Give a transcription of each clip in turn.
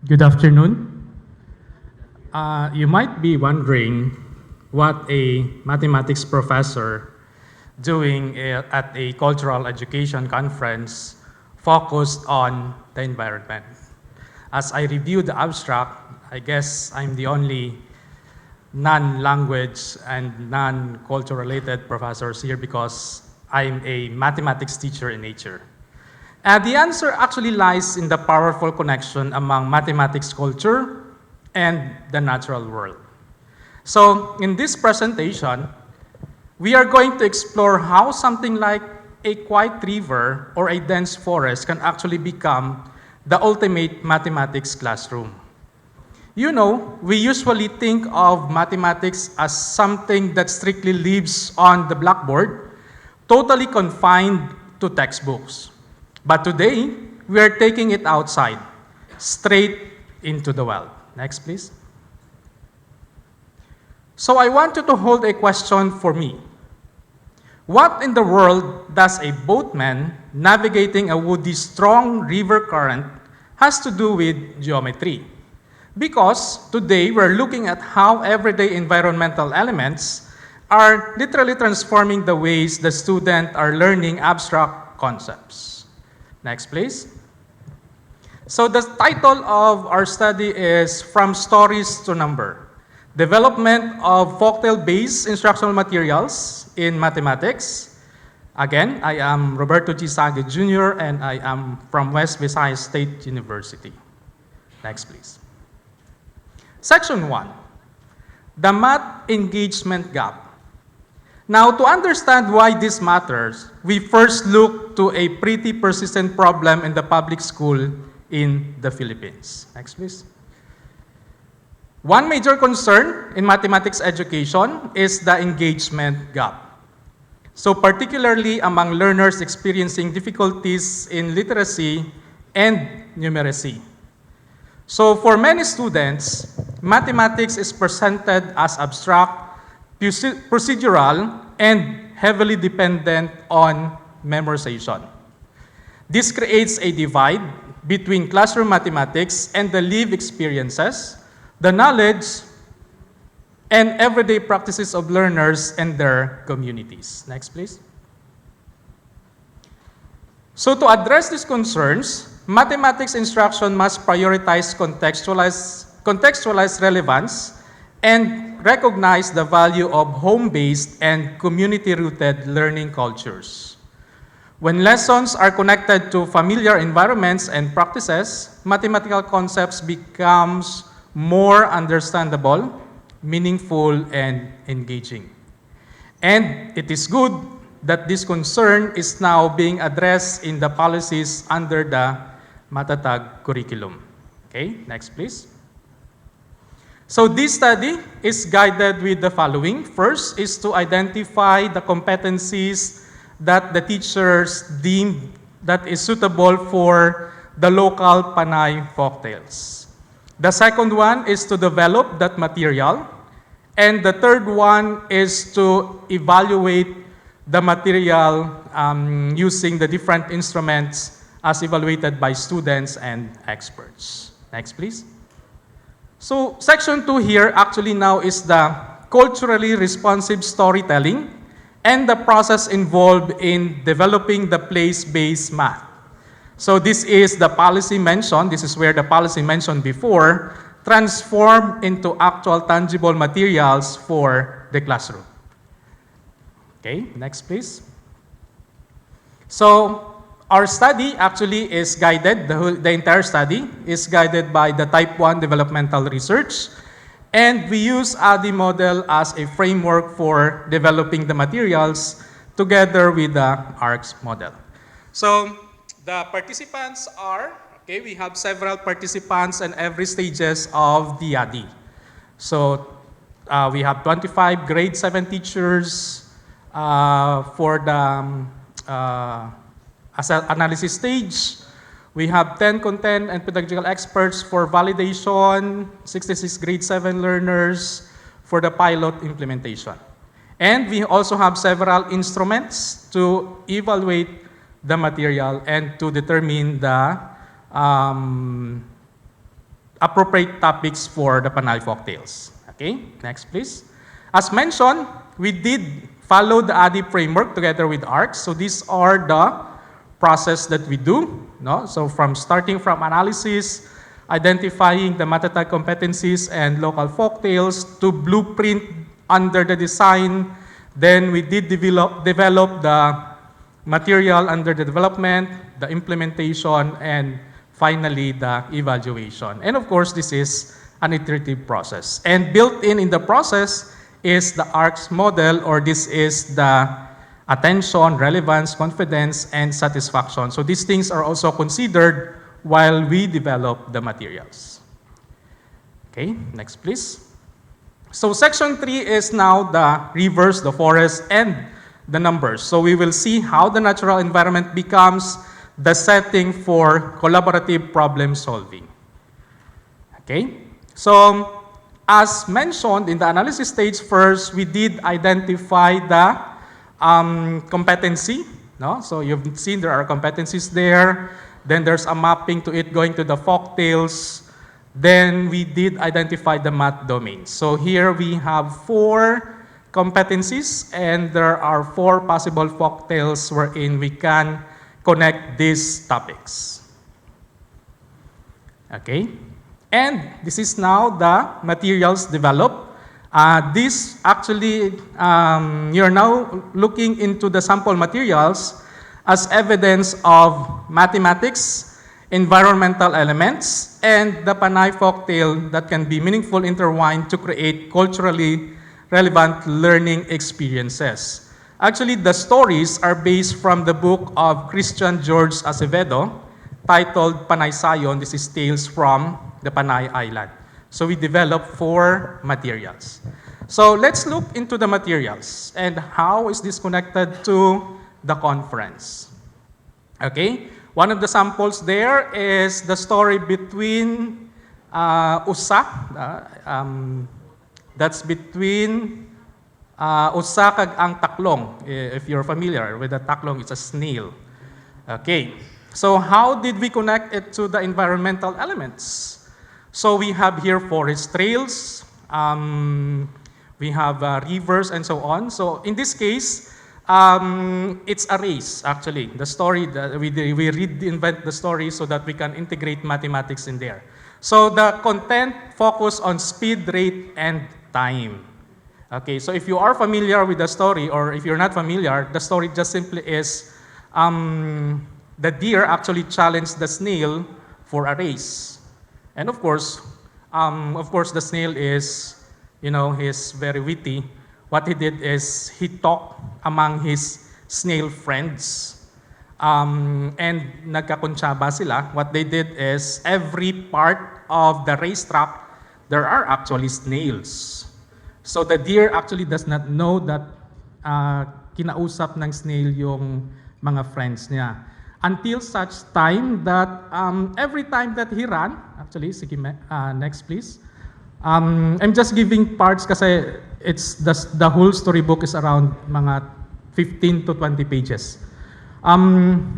Good afternoon. You might be wondering what a mathematics professor doing at a cultural education conference focused on the environment. As I review the abstract, I guess I'm the only non-language and non-culture related professors here because I'm a mathematics teacher in nature. The answer actually lies in the powerful connection among mathematics culture and the natural world. So in this presentation, we are going to explore how something like a quiet river or a dense forest can actually become the ultimate mathematics classroom. You know, we usually think of mathematics as something that strictly lives on the blackboard, totally confined to textbooks. But today, we are taking it outside, straight into the world. Next, please. So I want you to hold a question for me. What in the world does a boatman navigating a woody, strong river current has to do with geometry? Because today we're looking at how everyday environmental elements are literally transforming the ways the students are learning abstract concepts. Next, please. So the title of our study is From Stories to Number, Development of Folktale-based Instructional Materials in Mathematics. Again, I am Roberto G. Sagge Jr. and I am from West Visayas State University. Next, please. Section 1, the math engagement gap. Now, to understand why this matters, we first look to a pretty persistent problem in the public school in the Philippines. Next, please. One major concern in mathematics education is the engagement gap. So particularly among learners experiencing difficulties in literacy and numeracy. So for many students, mathematics is presented as abstract, procedural, and heavily dependent on memorization. This creates a divide between classroom mathematics and the lived experiences, the knowledge, and everyday practices of learners and their communities. Next, please. So to address these concerns, mathematics instruction must prioritize contextualized relevance and recognize the value of home-based and community-rooted learning cultures. When lessons are connected to familiar environments and practices, mathematical concepts becomes more understandable, meaningful, and engaging. And it is good that this concern is now being addressed in the policies under the MATATAG curriculum. Okay, next please. So this study is guided with the following. First is to identify the competencies that the teachers deem that is suitable for the local Panay folktales. The second one is to develop that material. And the third one is to evaluate the material using the different instruments as evaluated by students and experts. Next, please. So section 2 here actually now is the culturally responsive storytelling and the process involved in developing the place-based math. So this is the policy mentioned, this is where the policy mentioned before, transformed into actual tangible materials for the classroom. Okay, next please. So our study actually is guided, the entire study is guided by the Type 1 developmental research, and we use ADDIE model as a framework for developing the materials together with the ARCS model. So the participants are, okay, we have several participants in every stages of the ADDIE. So we have 25 grade 7 teachers for the analysis stage. We have 10 content and pedagogical experts for validation, 66 grade 7 learners for the pilot implementation. And we also have several instruments to evaluate the material and to determine the appropriate topics for the Panay folktales. Okay, next please. As mentioned, we did follow the ADDIE framework together with ARCs. So these are the process that we do. No? So starting from analysis, identifying the MATATAG competencies and local folktales to blueprint under the design. Then we did develop the material under the development, the implementation, and finally the evaluation. And of course, this is an iterative process. And built in the process is the ARCS model, or this is the attention, relevance, confidence, and satisfaction. So these things are also considered while we develop the materials. Okay, next please. So section 3 is now the rivers, the forest, and the numbers. So we will see how the natural environment becomes the setting for collaborative problem solving. Okay, so as mentioned in the analysis stage, first we did identify the competency. No? So you've seen there are competencies there. Then there's a mapping to it going to the folktales. Then we did identify the math domains. So here we have 4 competencies, and there are 4 possible folktales wherein we can connect these topics. Okay, and this is now the materials developed. This actually, you're now looking into the sample materials as evidence of mathematics, environmental elements, and the Panay folktale that can be meaningful intertwined to create culturally relevant learning experiences. Actually, the stories are based from the book of Christian George Acevedo titled Panay Sayon. This is Tales from the Panay Island. So we developed 4 materials. So let's look into the materials and how is this connected to the conference. Okay, one of the samples there is the story between Usa. That's between Usa kag ang taklong. If you're familiar with the taklong, it's a snail. Okay, so how did we connect it to the environmental elements? So we have here forest trails, we have rivers, and so on. So in this case, it's a race, actually. The story, we reinvent the story so that we can integrate mathematics in there. So the content focus on speed, rate, and time. Okay, so if you are familiar with the story, or if you're not familiar, the story just simply is the deer actually challenged the snail for a race. And of course, the snail is, he's very witty. What he did is he talked among his snail friends. And nagkakuntsaba sila. What they did is every part of the racetrack, there are actually snails. So the deer actually does not know that kinausap ng snail yung mga friends niya. Until such time that every time that he ran, actually, sige, next please. I'm just giving parts kasi it's the whole storybook is around mga 15 to 20 pages.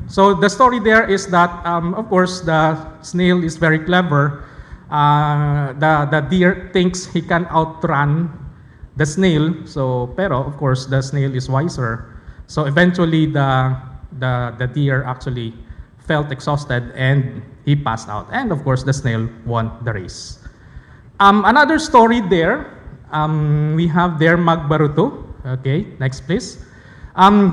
So the story there is that, of course, the snail is very clever. The deer thinks he can outrun the snail. So, pero of course, the snail is wiser. So eventually, the deer actually felt exhausted and he passed out. And of course, the snail won the race. Another story there, we have there Magbaruto. Okay, next please.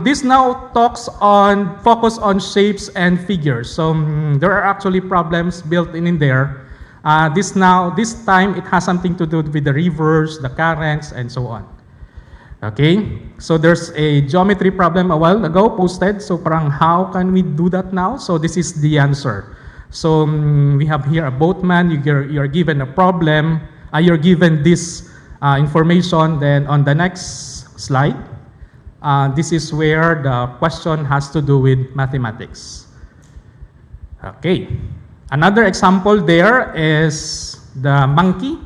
This now focus on shapes and figures. So there are actually problems built in there. This time it has something to do with the rivers, the currents, and so on. Okay, so there's a geometry problem a while ago posted. So parang how can we do that now? So this is the answer. So we have here a boatman. You're given a problem. You're given this information. Then on the next slide, this is where the question has to do with mathematics. Okay, another example there is the monkey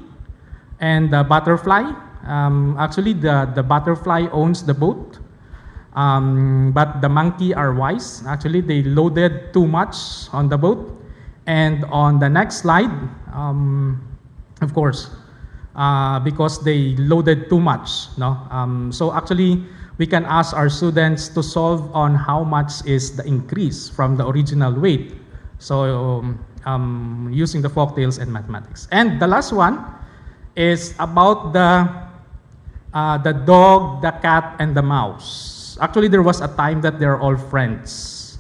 and the butterfly. Actually, the butterfly owns the boat, but the monkey are wise. Actually, they loaded too much on the boat, And on the next slide, of course, because they loaded too much. No? So actually, we can ask our students to solve on how much is the increase from the original weight. So using the folktales and mathematics. And the last one is about the dog, the cat, and the mouse. Actually, there was a time that they're all friends.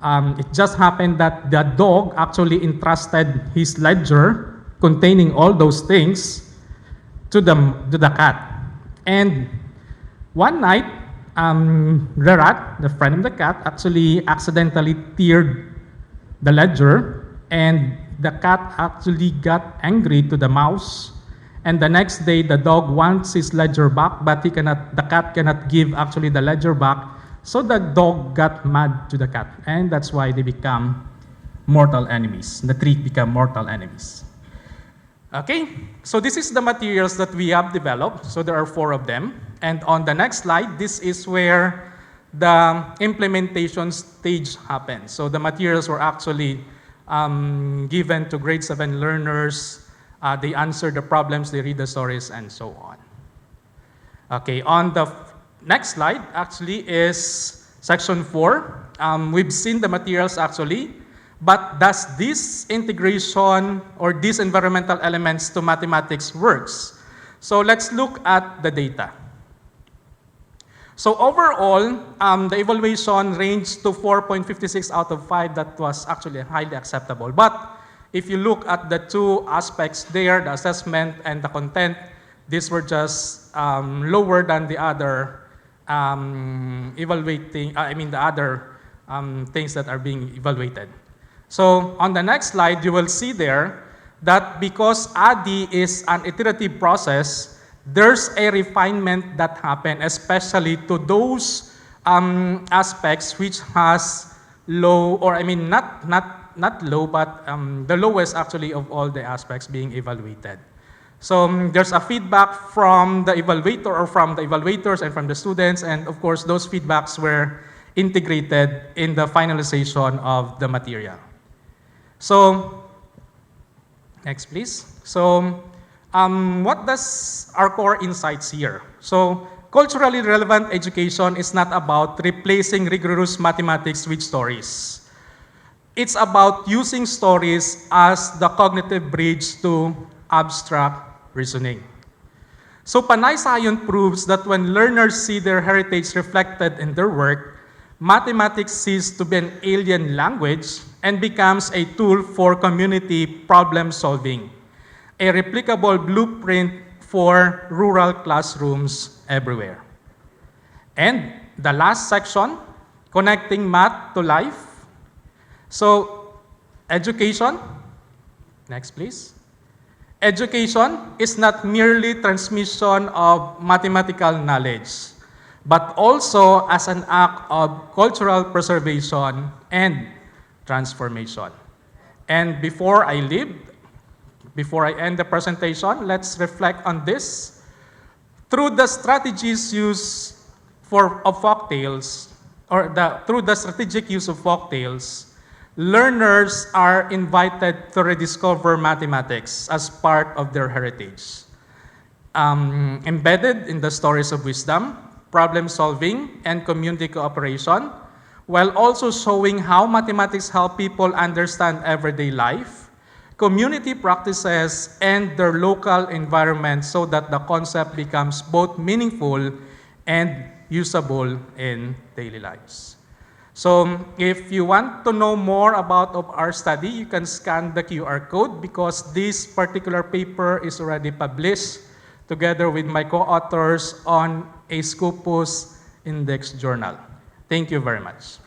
It just happened that the dog actually entrusted his ledger containing all those things to the cat. And one night, the rat, the friend of the cat, actually accidentally teared the ledger, and the cat actually got angry to the mouse. And the next day, the dog wants his ledger back, but the cat cannot give actually the ledger back. So the dog got mad to the cat, and that's why they become mortal enemies. The three become mortal enemies. Okay, so this is the materials that we have developed. So there are 4 of them. And on the next slide, this is where the implementation stage happens. So the materials were actually given to grade 7 learners. They answer the problems, they read the stories, and so on. Okay, on the next slide actually is section 4. We've seen the materials actually, but does this integration or these environmental elements to mathematics works? So let's look at the data. So overall, the evaluation ranged to 4.56 out of 5. That was actually highly acceptable. But if you look at the 2 aspects there, the assessment and the content, these were just lower than the other the other things that are being evaluated. So on the next slide, you will see there that because ADDIE is an iterative process, there's a refinement that happen, especially to those aspects which has low, or not low, but the lowest actually of all the aspects being evaluated. So there's a feedback from the evaluator or from the evaluators and from the students, and of course those feedbacks were integrated in the finalization of the material. So next please. So what does our core insights here? So culturally relevant education is not about replacing rigorous mathematics with stories. It's about using stories as the cognitive bridge to abstract reasoning. So Panay science proves that when learners see their heritage reflected in their work, mathematics ceases to be an alien language and becomes a tool for community problem solving, a replicable blueprint for rural classrooms everywhere. And the last section, connecting math to life. So education, next please. Education is not merely transmission of mathematical knowledge, but also as an act of cultural preservation and transformation. And before I end the presentation, let's reflect on this. Through the strategies used of folktales, through the strategic use of folktales, learners are invited to rediscover mathematics as part of their heritage. Embedded in the stories of wisdom, problem solving, and community cooperation, while also showing how mathematics help people understand everyday life, community practices, and their local environment so that the concept becomes both meaningful and usable in daily lives. So if you want to know more about our study, you can scan the QR code because this particular paper is already published together with my co-authors on a Scopus Index journal. Thank you very much.